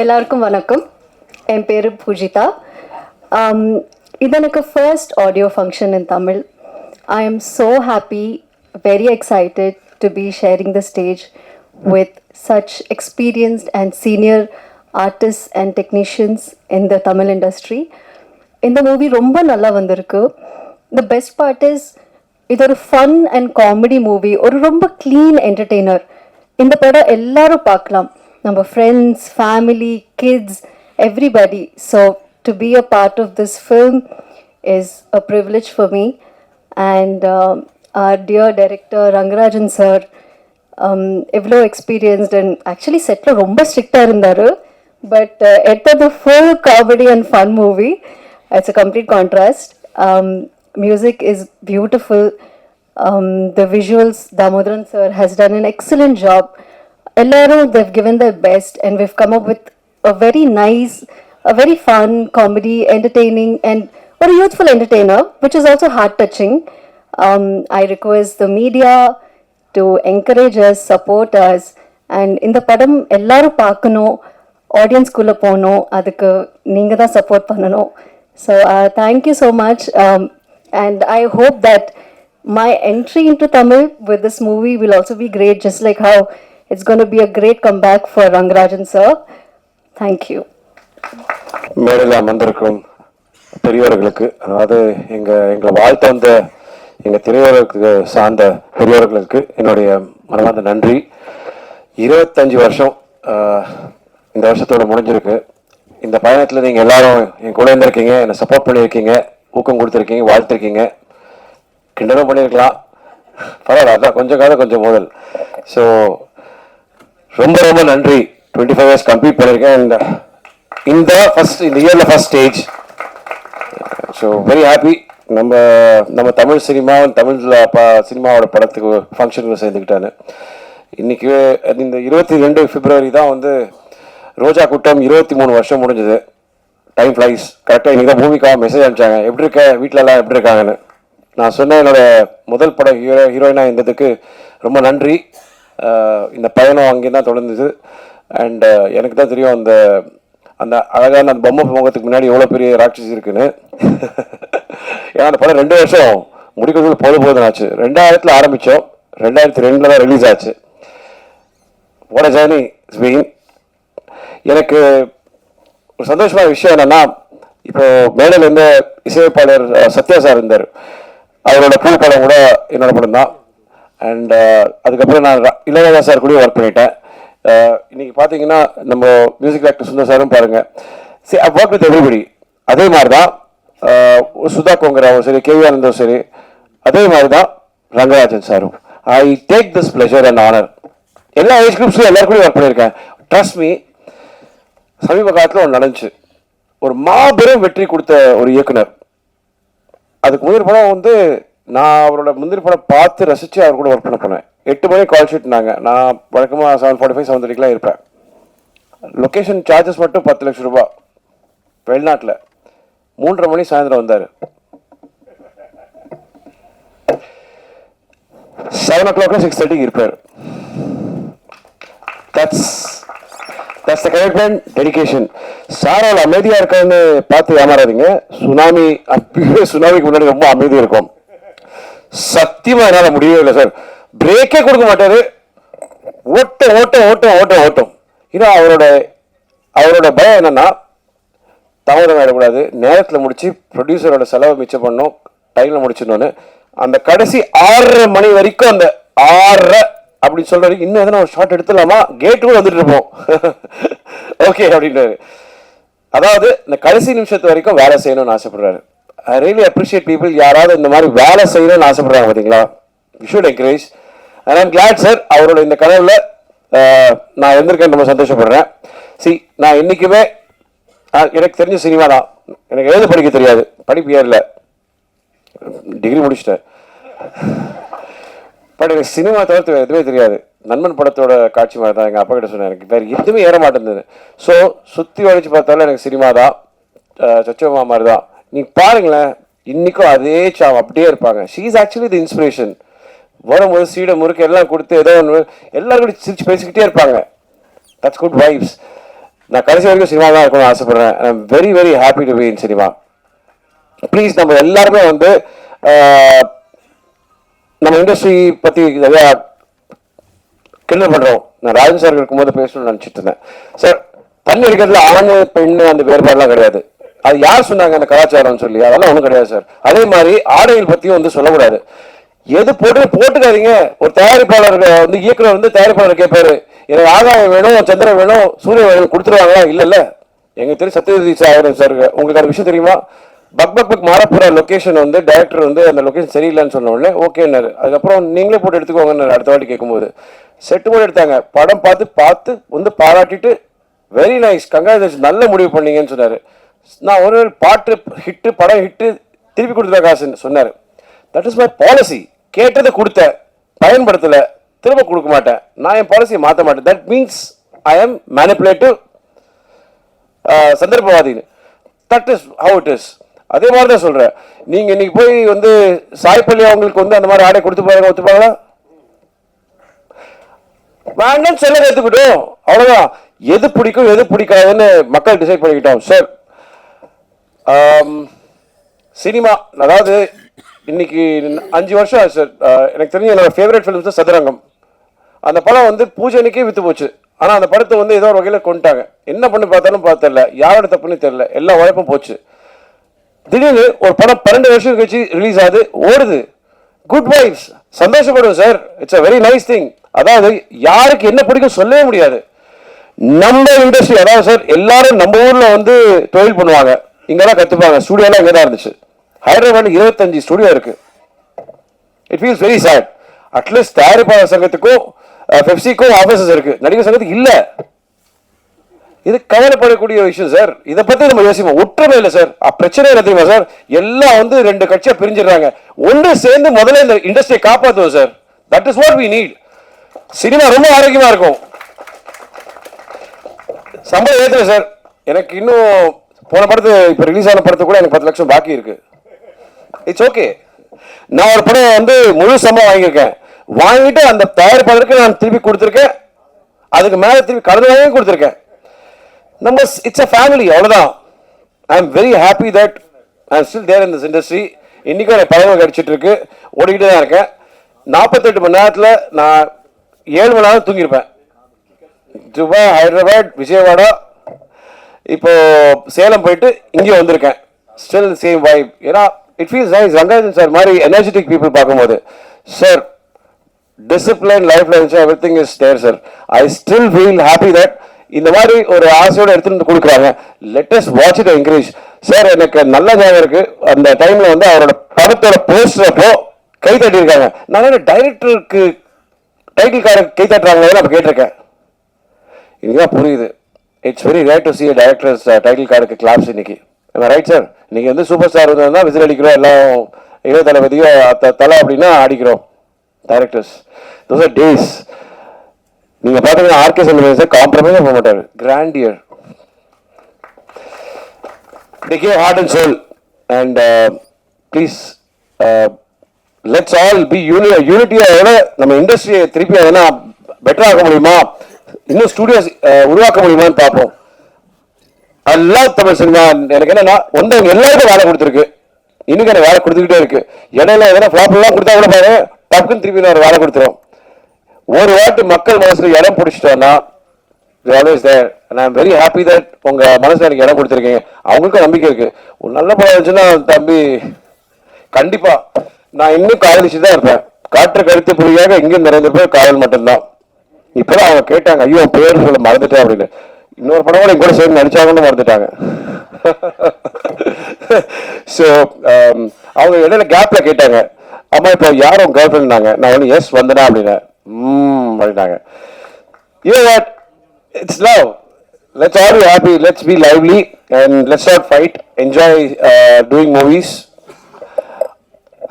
எல்லாருக்கும் வணக்கம். என் பேர் பூஜிதா. இது எனக்கு first audio function in Tamil. I am so happy, very excited to be sharing the stage with such experienced and senior artists and technicians in the Tamil industry. இந்த movie ரொம்ப நல்லா வந்திருக்கு. The best part is இது ஒரு fun and comedy movie, ஒரு ரொம்ப clean entertainer. இந்த படம் எல்லாரும் பார்க்கலாம், நம்ம friends, family, kids, everybody. So to be a part of this film is a privilege for me. And our dear director Rangarajan sir, எவ்வளோ எக்ஸ்பீரியன்ஸ்ட் அண்ட் ஆக்சுவலி செட்டில் ரொம்ப ஸ்ட்ரிக்டாக இருந்தார். பட் எடுத்தது full comedy and fun movie. It's a complete contrast. Music is beautiful. The visuals, Damodaran sir has done an excellent job. எல்லாரும் they've given their best and we've come up with a very nice, a very fun comedy, entertaining and a youthful entertainer, which is also heart touching. I request the media to encourage us, support us, and இந்த படம் எல்லாரும் பார்க்கணும், ஆடியன்ஸ்குள்ளே போகணும், அதுக்கு நீங்கள் தான் support பண்ணணும். So thank you so much, and I hope that my entry into Tamil with this movie will also be great, just like how it's going to be a great comeback for Rangarajan sir. Thank you. மேடையில் அமர்ந்திருக்கும் பெரியவர்களுக்கு, அதாவது எங்களை வாழ்த்து வந்த எங்கள் திரையுலகுக்கு சார்ந்த பெரியவர்களுக்கு என்னுடைய மனமார்ந்த நன்றி. 25 வருஷம் இந்த வருஷத்தோட முடிஞ்சிருக்கு. இந்த பயணத்தில் நீங்கள் எல்லாரும் என் கூட இருந்திருக்கீங்க, என்னை சப்போர்ட் பண்ணியிருக்கீங்க, ஊக்கம் கொடுத்துருக்கீங்க, வாழ்த்துருக்கீங்க, கிண்டலும் பண்ணியிருக்கலாம், பரவாயில்ல, அதான் கொஞ்சம் காலம் கொஞ்சம் முதல். ஸோ ரொம்ப ரொம்ப நன்றி. 25 இயர்ஸ் கம்ப்ளீட் பண்ணியிருக்கேன். அண்ட் இந்த இயரில் first stage. So very happy. நம்ம தமிழ் சினிமா, தமிழ் சினிமாவோட படத்துக்கு ஃபங்க்ஷனுக்கு சேர்ந்துக்கிட்டானு. இன்றைக்கி இந்த 22 பிப்ரவரி தான் வந்து ரோஜா கூட்டம் 23 வருஷம் முடிஞ்சது. Time flies. கரெக்டாக இன்றைக்கி தான் மூவிக்காக மெசேஜ் அனுப்பிச்சாங்க, எப்படி இருக்க, வீட்டிலலாம் எப்படி இருக்காங்கன்னு. நான் சொன்னேன் என்னோட முதல் படம் ஹீரோயினாக இருந்ததுக்கு ரொம்ப நன்றி. இந்த பயணம் அங்கே தான் தொடர்ந்தது. அண்ட் எனக்கு தான் தெரியும் அந்த அந்த அழகான அந்த பொம்மை முகத்துக்கு முன்னாடி எவ்வளோ பெரிய ராட்சசி இருக்குன்னு. ஏன்னா அந்த படம் 2 வருஷம் முடிக்கிறதுக்கு போதும் ஆச்சு. 2000 ஆரம்பித்தோம், 2002 தான் ரிலீஸ் ஆச்சு. What a journey it's been. எனக்கு ஒரு சந்தோஷமான விஷயம் என்னென்னா, இப்போ மேடையில் இருந்த இசையமைப்பாளர் சத்யா சார் இருந்தார். அவரோட பூ படம் கூட என்னோட படம் தான். அண்ட் அதுக்கப்புறம் நான் இளையராஜா சார் கூட ஒர்க் பண்ணிட்டேன். இன்னைக்கு பார்த்தீங்கன்னா நம்ம மியூசிக் டைரக்டர் சுந்தர் சாரும் பாருங்கள். சரி, ஐ ஒர்க் வித் எவ்ரிபடி. அதே மாதிரி தான் சுதா கோங்கராவும் சரி, கேவி ஆனந்தும் சரி, அதே மாதிரி தான் ரங்கராஜன் சாரும். I take this pleasure and honour. எல்லா ஏஜ் குரூப்ஸ்லையும் எல்லாருக்குமே ஒர்க் பண்ணியிருக்கேன். Trust me. சமீப காலத்தில் ஒன்று நடந்துச்சு. ஒரு மாபெரும் வெற்றி கொடுத்த ஒரு இயக்குனர். அதுக்கு முந்திரி படம் வந்து நான் அவரோட முந்திரி படம் பார்த்து ரசித்து அவர் கூட ஒர்க் பண்ண போனேன். 8 மணிக்கு கால் ஷீட்னாங்க. நான் வழக்கமாக 7:45 7:30 இருப்பேன். லொக்கேஷன் சார்ஜஸ் மட்டும் 10 லட்சம் ரூபாய். வெளிநாட்டில் 3:30 மணி சாயந்தரம் வந்தார். 7 o'clock 6:30 இருப்பார். That's the commitment, dedication. சாரோட அமைதியாக இருக்கான்னு பார்த்து ஏமாறாதீங்க. சுனாமிக்கு முன்னாடி ரொம்ப அமைதியாக இருக்கும். சத்தியமாக என்னால் முடியவே இல்லை சார். பிரேக்கே கொடுக்க மாட்டாரு. ஓட்டம். ஏன்னா அவரோட பயம் என்னன்னா, தாமதம் ஆகிடக்கூடாது, நேரத்தில் முடிச்சு ப்ரொடியூசரோட செலவை மிச்சம் பண்ணணும், டைமில் முடிச்சிடணும்னு. அந்த கடைசி 6:30 மணி வரைக்கும், அந்த 6:30 அப்படின்னு சொல்றாரு. இன்னும் எதனா ஒரு ஷார்ட் எடுத்துலாமா, கேட்டு கூட வந்துட்டு இருப்போம். ஓகே அப்படின்றாரு. அதாவது இந்த கடைசி நிமிஷத்து வரைக்கும் வேலை செய்யணும்னு ஆசைப்படுறாரு. I really appreciate people. யாராவது இந்த மாதிரி வேலை செய்யணும்னு ஆசைப்படுறாங்க பார்த்தீங்களா? You should encourage. And I'm glad sir, அவரோட இந்த கனவுல நான் இருந்திருக்கேன். ரொம்ப சந்தோஷப்படுறேன். நான் என்றைக்குமே எனக்கு தெரிஞ்ச சினிமா தான். எனக்கு எழுத படிக்க தெரியாது, படிப்பு ஏறல, டிகிரி முடிச்சிட்டேன். பட் எனக்கு சினிமா தவிர்த்து வேறு எதுவுமே தெரியாது. நண்பன் படத்தோட காட்சி மாதிரி தான் எங்கள் அப்பா கிட்ட சொன்னேன், எனக்கு வேறு எதுவுமே ஏற மாட்டேங்குது. ஸோ சுற்றி வளைச்சு பார்த்தாலும் எனக்கு சினிமா தான், சச்சோமா மாதிரி தான். நீங்கள் பாருங்களேன், இன்றைக்கும் அதே அப்படியே இருப்பாங்க. She is actually the inspiration. வரும்போது சீடை முறுக்கு எல்லாம் கொடுத்து ஏதோ ஒன்று எல்லாரும் கூட சிரிச்சு பேசிக்கிட்டே இருப்பாங்க. That's good vibes. நான் கடைசி வரைக்கும் சினிமா தான் இருக்கணும்னு ஆசைப்படுறேன். I am very very happy to be in cinema. Please நம்ம எல்லாருமே வந்து நம்ம இண்டஸ்ட்ரி பற்றி நிறையா கிண்டல் பண்ணுறோம். நான் ராஜன் சார் இருக்கும்போது பேசணும்னு நினச்சிட்டு இருந்தேன். சார் தண்ணி அடிக்கிறதுல ஆண் பெண் அந்த வேறுபாடுலாம் கிடையாது. அது யார் சொன்னாங்க அந்த கலாச்சாரம்னு சொல்லி? அதெல்லாம் ஒன்றும் கிடையாது சார். அதே மாதிரி ஆடைகள் பற்றியும் வந்து சொல்லக்கூடாது. எது போட்டுக்காதீங்க. ஒரு தயாரிப்பாளர் வந்து இயக்குனர் வந்து தயாரிப்பாளர் கேட்பாரு, எனக்கு ஆகாயம் வேணும், சந்திரன் வேணும், சூரியன் வேணும், கொடுத்துருவாங்களா? இல்ல எங்களுக்கு தெரியும் சத்யஜித் சார் உங்களுக்கு அந்த விஷயம் தெரியுமா? பக் மாறப்போற லொகேஷன் வந்து டைரக்டர் வந்து அந்த லொகேஷன் சரியில்லைன்னு சொன்ன உடனே ஓகேன்னாரு. அதுக்கப்புறம் நீங்களே போட்டு எடுத்துக்கோங்கன்னு அடுத்த வாட்டி கேட்கும்போது செட்டு போட்டு எடுத்தாங்க. படம் பார்த்து வந்து பாராட்டிட்டு வெரி நைஸ், கங்க்ராச்சுலேஷன், நல்ல முடிவு பண்ணீங்கன்னு சொன்னாரு. நான் ஒரு பாட்டு ஹிட்டு, படம் ஹிட்டு, திருப்பி கொடுத்துருக்க காசுன்னு சொன்னார். That is my policy. கேட்டதை கொடுத்த, பயன்படுத்தல, திரும்ப கொடுக்க மாட்டேன். நான் என் பாலிசியை மாற்ற மாட்டேன். That means I am manipulative, சந்தர்ப்பவாதின்னு. That is how it is. அதே மாதிரி தான் சொல்றேன். நீங்க இன்னைக்கு போய் வந்து சாய்பள்ளி அவங்களுக்கு வந்து அந்த மாதிரி ஆடை கொடுத்து பாருங்க, ஒத்துப்பாங்களா? வேண்டாம், செல்ல எடுத்துக்கிட்டோம், அவ்வளவுதான். எது பிடிக்கும் எது பிடிக்காதுன்னு மக்கள் டிசைட் பண்ணிக்கிட்டோம் சார். சினிமா அதாவது இன்னைக்கு 5 வருஷம் ஆச்சு சார். எனக்கு தெரிஞ்ச என்னோட ஃபேவரட் ஃபிலிம்ஸ் தான் சதுரங்கம். அந்த படம் வந்து பூஜைக்கே வித்து போச்சு. ஆனால் அந்த படத்தை வந்து ஏதோ ஒரு வகையில் கொண்டுட்டாங்க. என்ன பண்ணி பார்த்தாலும் தெரியல, யாரோட தப்புன்னு தெரியல, எல்லா உழைப்பும் போச்சு. திடீர்னு ஒரு படம் 12 வருஷம் கழிச்சு ரிலீஸ் ஆகுது, ஓடுது. குட் வைப்ஸ், சந்தோஷப்படுவோம் sir. It's a very nice thing. அதாவது யாருக்கு என்ன பிடிக்கும் சொல்லவே முடியாது. நம்ம இண்டஸ்ட்ரி அதாவது சார் எல்லாரும் நம்ம ஊர்ல வந்து தொழில் பண்ணுவாங்க, இங்கெல்லாம் கத்துப்பாங்க. ஸ்டுடியோலாம் இங்கே தான் இருந்துச்சு. ஹைதராபாத்ல 25 ஸ்டுடியோ இருக்கு. It feels very sad. At least தயாரிப்பாளர் சங்கத்துக்கும் பெப்சிக்கும் ஆபீசஸ் இருக்கு, நடிகர் சங்கத்துக்கு இல்ல. இது கவலைப்படக்கூடிய விஷயம் சார். இதை பத்தி நம்ம யோசிப்போம். ஒற்றுமை இல்லை சார். பிரச்சனை என்ன தெரியுமா சார்? எல்லாம் வந்து 2 கட்சியா பிரிஞ்சிடறாங்க. ஒன்று சேர்ந்து முதல்ல இந்த இண்டஸ்ட்ரியை காப்பாற்றுவோம் sir. That is what we need. Cinema ரொம்ப ஆரோக்கியமா இருக்கும். சம்பளம் ஏத்துல சார். எனக்கு இன்னும் போன படத்து இப்ப ரிலீஸ் ஆன படத்து கூட எனக்கு 10 லட்சம் பாக்கி இருக்கு. It's okay. நான் ஒரு படம் வந்து முழு சம்பளம் வாங்கியிருக்கேன். வாங்கிட்டு அந்த தயாரிப்பாளருக்கு நான் திருப்பி கொடுத்துருக்கேன். அதுக்கு மேல திருப்பி கடன் வாங்கி கொடுத்துருக்கேன். நம்ம இட்ஸ் அ ஃபேமிலி, அவ்வளவுதான். I am very happy that I am still there in this industry. இன்னைக்கும் எனக்கு பதவி கிடைச்சிட்டு இருக்கு, ஓடிக்கிட்டு தான் இருக்கேன். 48 மணி நேரத்தில் நான் 7 மணி நேரம் தூங்கியிருப்பேன். துபாய், ஹைதராபாத், விஜயவாடா, இப்போ சேலம் போயிட்டு இங்கே வந்திருக்கேன். Still same vibe. ஏன்னா it feels nice. Rangarajan sir மாதிரி எனர்ஜெட்டிக் பீப்புள் பார்க்கும்போது சார் டிசிப்ளின் லைஃப்ல இருந்துச்சு, everything is there sir. I still feel happy that இந்த மாதிரி ஒரு ஆசையோட எடுத்துட்டு வந்து கொடுக்குறாங்க. Let us watch it, encourage sir. எனக்கு நல்ல ஞாபகம் இருக்கு, அந்த டைம்ல வந்து அவரோட படத்தோட போஸ்டர் அப்போ கை தட்டி இருக்காங்க. நான் டைரக்டருக்கு டைட்டில் கார்டு கை தட்டுறாங்க அப்ப கேட்டிருக்கேன். இதுதான் புரியுது. It's very rare to see a director's title கார்டுக்கு கிளாப்ஸ் இன்னைக்கு. Right sir? இன்னைக்கு வந்து சூப்பர் ஸ்டார் வந்தா விசில் அடிக்கிறோம், எல்லாம் இளைய தளபதியோ தலை அப்படின்னா அடிக்கிறோம். Directors those are days. நீங்க பாத்தீங்கன்னா ஆர்கே சந்திரன் சார் காம்ப்ரமைஸ் பண்ண மாட்டாரு. Grandeur, they gave heart and soul and please let's all be unity. நம்ம இண்டஸ்ட்ரியை திருப்பி எதனா பெட்டர் ஆக்க முடியுமா, இன்னும் ஸ்டுடியோஸ் உருவாக்க முடியுமான்னு பார்ப்போம். எல்லாம் தமிழ் சினிமா எனக்கு என்னன்னா ஒன்று எல்லாருக்கும் வேலை கொடுத்துருக்கு. இன்னைக்கு எனக்கு வேலை கொடுத்துக்கிட்டே இருக்கு. இடையில எதனா ஃபிளாப் எல்லாம் கொடுத்தா கூட பாரு டக்குன்னு திருப்பி ஒரு வேலை கொடுத்துரும். ஒரு வாட்டி மக்கள் மனசுல இடம் பிடிச்சிட்டோம்னா always there and I'm very happy that உங்க மனசுல எனக்கு இடம் கொடுத்துருக்கீங்க. அவங்களுக்கும் நம்பிக்கை இருக்கு. ஒரு நல்ல படம் இருந்துச்சுன்னா தம்பி கண்டிப்பா நான் இன்னும் காதலிச்சு தான் இருப்பேன். காற்று கருத்து புரியாக இங்கே நிறைந்திருப்பேன் காதல் மட்டும்தான். இப்பதான் அவங்க கேட்டாங்க, ஐயோ பேர் சொல்ல மறந்துட்டேன் அப்படின்னு. இன்னொரு படம் கூட கூட சேர்ந்து நடிச்சாங்கன்னு மறந்துட்டாங்க. ஸோ அவங்க இடையில கேப்ல கேட்டாங்க, அம்மா இப்போ யாரும் கேர்ள் ஃப்ரெண்ட்னாங்க. நான் வந்து எஸ் வந்தனா அப்படின்னேன். அப்படின்னாங்க. You know what? It's love. Let's all be happy. Let's be lively and let's not fight. Enjoy doing movies.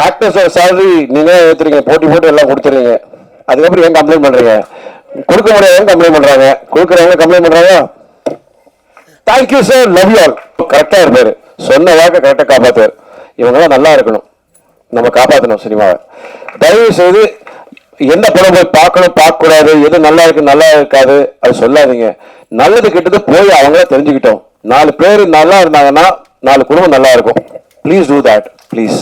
ஆக்டர்ஸோட சேலரி நீங்க ஏத்துறீங்க, போட்டி போட்டு எல்லாம் கொடுத்துறீங்க. அதுக்கப்புறம் ஏன் கம்ப்ளைண்ட் பண்றீங்க? கொடுக்க முடியாது கம்ப்ளைண்ட் பண்றாங்க, கொடுக்குறவங்க கம்ப்ளைண்ட் பண்றாங்க. Thank you sir, love you all. கரெக்டா இருப்பாரு, சொன்ன வாக்க கரெக்டா காப்பாத்துவார். இவங்கெல்லாம் நல்லா இருக்கணும், நம்ம காப்பாற்றணும் சினிமாவை. தயவு செய்து எந்த படம் போய் பார்க்கணும் பார்க்கக்கூடாது, எது நல்லா இருக்கு நல்லா இருக்காது அது சொல்லாதீங்க. நல்லது கெட்டது போய் அவங்கள தெரிஞ்சுக்கிட்டோம். 4 பேர் நல்லா இருந்தாங்கன்னா 4 குடும்பம் நல்லா இருக்கும். Please do that please.